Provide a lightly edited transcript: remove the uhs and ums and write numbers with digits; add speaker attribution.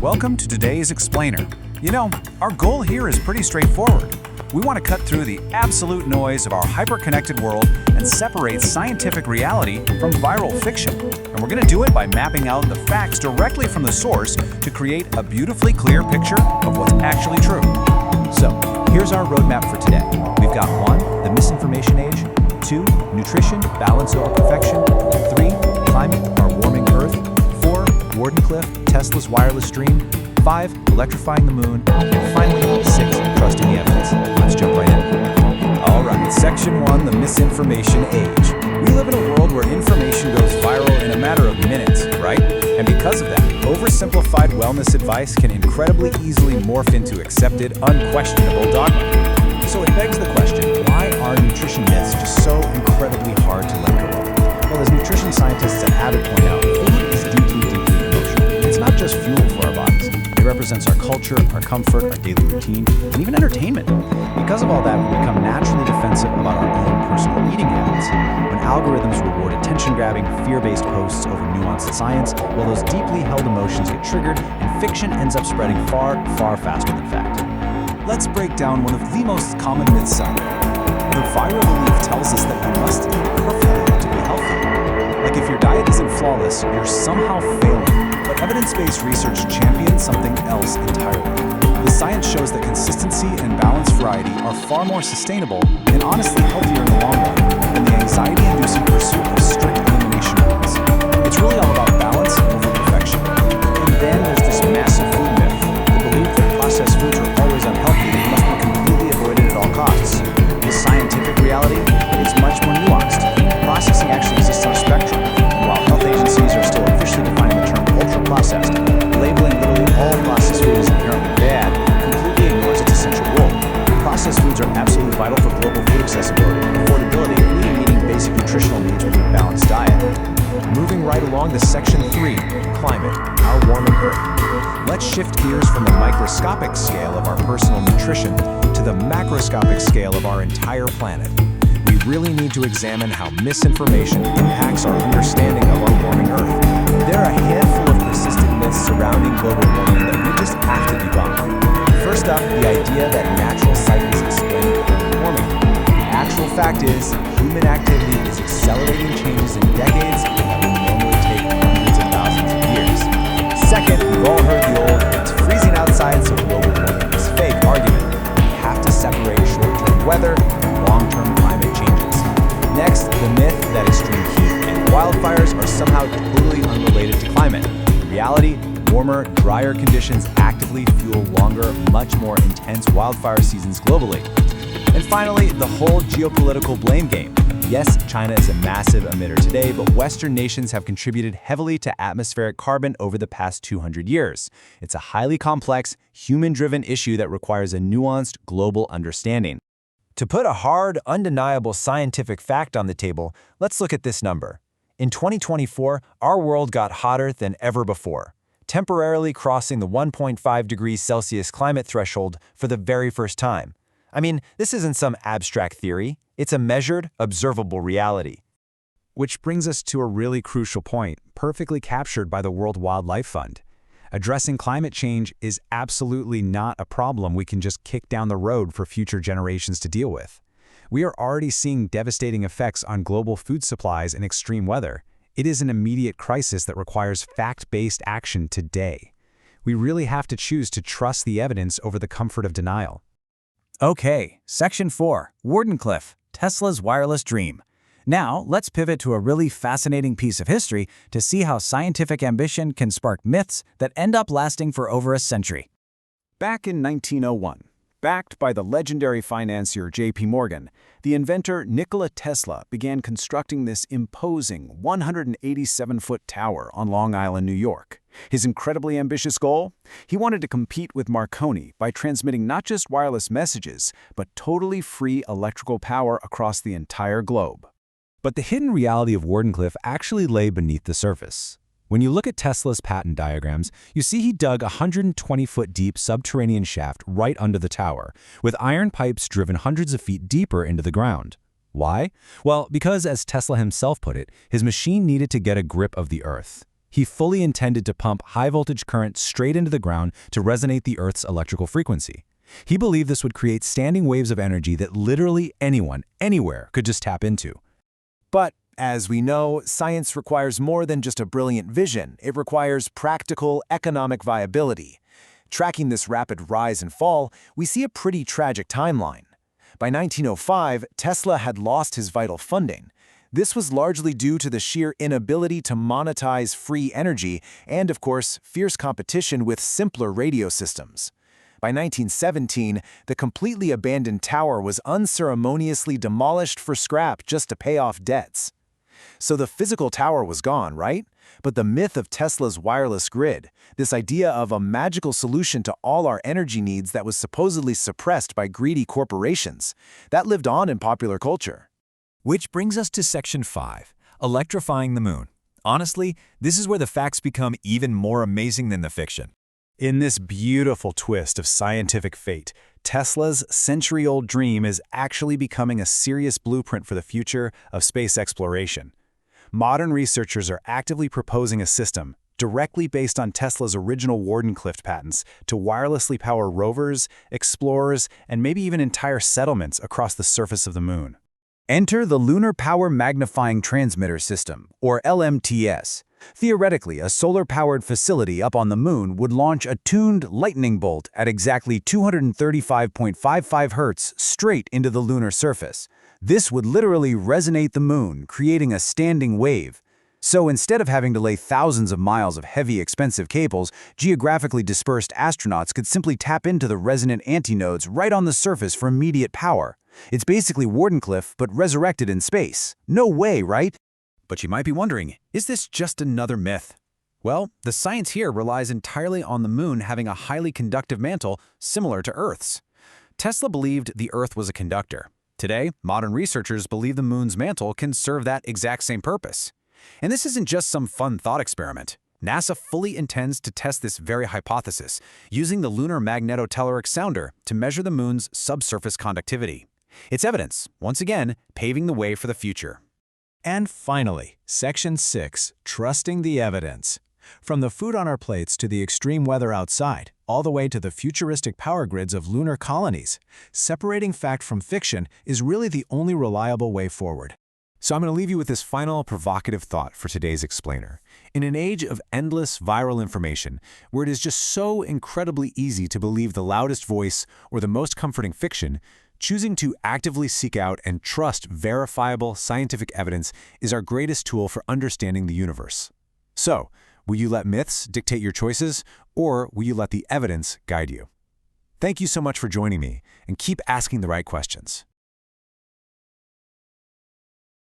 Speaker 1: Welcome to today's Explainer. You know, our goal here is pretty straightforward. We want to cut through the absolute noise of our hyper-connected world and separate scientific reality from viral fiction. And we're going to do it by mapping out the facts directly from the source to create a beautifully clear picture of what's actually true.
Speaker 2: So, here's our roadmap for today. We've got 1, the misinformation age, 2, nutrition, balance over perfection, 3, climate, our warming Earth, 4, Wardenclyffe, Tesla's wireless dream, 5, electrifying the moon, and finally, 6, trusting the evidence. Let's jump right in.
Speaker 1: All right, Section 1, the misinformation age. We live in a world where information goes viral in a matter of minutes, right? And because of that, oversimplified wellness advice can incredibly easily morph into accepted, unquestionable dogma. So it begs the question, why are nutrition myths just so incredibly hard to let go of? Well, as nutrition scientists at Abbott point out, food is deeply emotional. It's not just fuel for our bodies. It represents our culture, our comfort, our daily routine, and even entertainment. Because of all that, we become naturally defensive about our own personal eating habits. When algorithms reward attention-grabbing, fear-based posts over nuanced science, well, those deeply held emotions get triggered, and fiction ends up spreading far, far faster than fact. Let's break down one of the most common myths out there. The viral belief tells us that we must eat perfectly to be healthy. Like if your diet isn't flawless, you're somehow failing. But evidence-based research champions something else entirely. The science shows that consistency and balanced variety are far more sustainable and honestly healthier in the long run than the anxiety-inducing pursuit of strict elimination rules. It's really all about balance over perfection. And then there's this massive food myth, the belief that processed foods are always unhealthy and must be completely avoided at all costs. The scientific reality is much more nuanced. Processing actually exists on a spectrum, and while health agencies are still officially defining the term ultra-processed, labeling literally all processed food as inherently bad completely ignores its essential role. Processed foods are absolutely vital for global food accessibility, affordability, including meeting basic nutritional needs with a balanced diet. Moving right along to Section 3, climate, our warming Earth. Let's shift gears from the microscopic scale of our personal nutrition to the macroscopic scale of our entire planet. We really need to examine how misinformation impacts our understanding of our warming Earth. There are a handful of persistent myths surrounding global warming that we just have to debunk. First up, the idea that natural cycles explain global warming. The actual fact is, human activity is accelerating changes in decades that would normally take hundreds of thousands of years. Second, we've all heard the old, it's freezing outside so global warming is fake argument. We have to separate short-term weather and long-term climate changes. Next, the myth that extreme heat and wildfires are somehow totally unrelated to climate. In reality, warmer, drier conditions actively fuel longer, much more intense wildfire seasons globally. And finally, the whole geopolitical blame game. Yes, China is a massive emitter today, but Western nations have contributed heavily to atmospheric carbon over the past 200 years. It's a highly complex, human-driven issue that requires a nuanced global understanding. To put a hard, undeniable scientific fact on the table, let's look at this number. In 2024, our world got hotter than ever before, temporarily crossing the 1.5 degrees Celsius climate threshold for the very first time. I mean, this isn't some abstract theory. It's a measured, observable reality. Which brings us to a really crucial point, perfectly captured by the World Wildlife Fund. Addressing climate change is absolutely not a problem we can just kick down the road for future generations to deal with. We are already seeing devastating effects on global food supplies and extreme weather. It is an immediate crisis that requires fact-based action today. We really have to choose to trust the evidence over the comfort of denial.
Speaker 3: Okay, Section 4, Wardenclyffe, Tesla's wireless dream. Now, let's pivot to a really fascinating piece of history to see how scientific ambition can spark myths that end up lasting for over a century.
Speaker 1: Back in 1901, backed by the legendary financier J.P. Morgan, the inventor Nikola Tesla began constructing this imposing 187-foot tower on Long Island, New York. His incredibly ambitious goal? He wanted to compete with Marconi by transmitting not just wireless messages, but totally free electrical power across the entire globe.
Speaker 2: But the hidden reality of Wardenclyffe actually lay beneath the surface. When you look at Tesla's patent diagrams, you see he dug a 120-foot deep subterranean shaft right under the tower, with iron pipes driven hundreds of feet deeper into the ground. Why? Well, because, as Tesla himself put it, his machine needed to get a grip of the earth. He fully intended to pump high-voltage current straight into the ground to resonate the Earth's electrical frequency. He believed this would create standing waves of energy that literally anyone, anywhere, could just tap into.
Speaker 1: But, as we know, science requires more than just a brilliant vision. It requires practical, economic viability. Tracking this rapid rise and fall, we see a pretty tragic timeline. By 1905, Tesla had lost his vital funding. This was largely due to the sheer inability to monetize free energy and, of course, fierce competition with simpler radio systems. By 1917, the completely abandoned tower was unceremoniously demolished for scrap just to pay off debts. So the physical tower was gone, right? But the myth of Tesla's wireless grid, this idea of a magical solution to all our energy needs that was supposedly suppressed by greedy corporations, that lived on in popular culture.
Speaker 2: Which brings us to Section 5, Electrifying the Moon. Honestly, this is where the facts become even more amazing than the fiction.
Speaker 1: In this beautiful twist of scientific fate, Tesla's century-old dream is actually becoming a serious blueprint for the future of space exploration. Modern researchers are actively proposing a system, directly based on Tesla's original Wardenclyffe patents, to wirelessly power rovers, explorers, and maybe even entire settlements across the surface of the Moon. Enter the Lunar Power Magnifying Transmitter System, or LMTS. Theoretically, a solar-powered facility up on the Moon would launch a tuned lightning bolt at exactly 235.55 Hz straight into the lunar surface. This would literally resonate the Moon, creating a standing wave. So instead of having to lay thousands of miles of heavy, expensive cables, geographically dispersed astronauts could simply tap into the resonant antinodes right on the surface for immediate power. It's basically Wardenclyffe, but resurrected in space. No way, right?
Speaker 3: But you might be wondering, is this just another myth? Well, the science here relies entirely on the Moon having a highly conductive mantle similar to Earth's. Tesla believed the Earth was a conductor. Today, modern researchers believe the Moon's mantle can serve that exact same purpose. And this isn't just some fun thought experiment. NASA fully intends to test this very hypothesis, using the Lunar Magnetotelluric Sounder to measure the Moon's subsurface conductivity. It's evidence, once again, paving the way for the future.
Speaker 2: And finally, Section 6, Trusting the Evidence. From the food on our plates to the extreme weather outside, all the way to the futuristic power grids of lunar colonies, separating fact from fiction is really the only reliable way forward.
Speaker 1: So I'm going to leave you with this final provocative thought for today's explainer. In an age of endless viral information, where it is just so incredibly easy to believe the loudest voice or the most comforting fiction, choosing to actively seek out and trust verifiable scientific evidence is our greatest tool for understanding the universe. So, will you let myths dictate your choices, or will you let the evidence guide you? Thank you so much for joining me, and keep asking the right questions.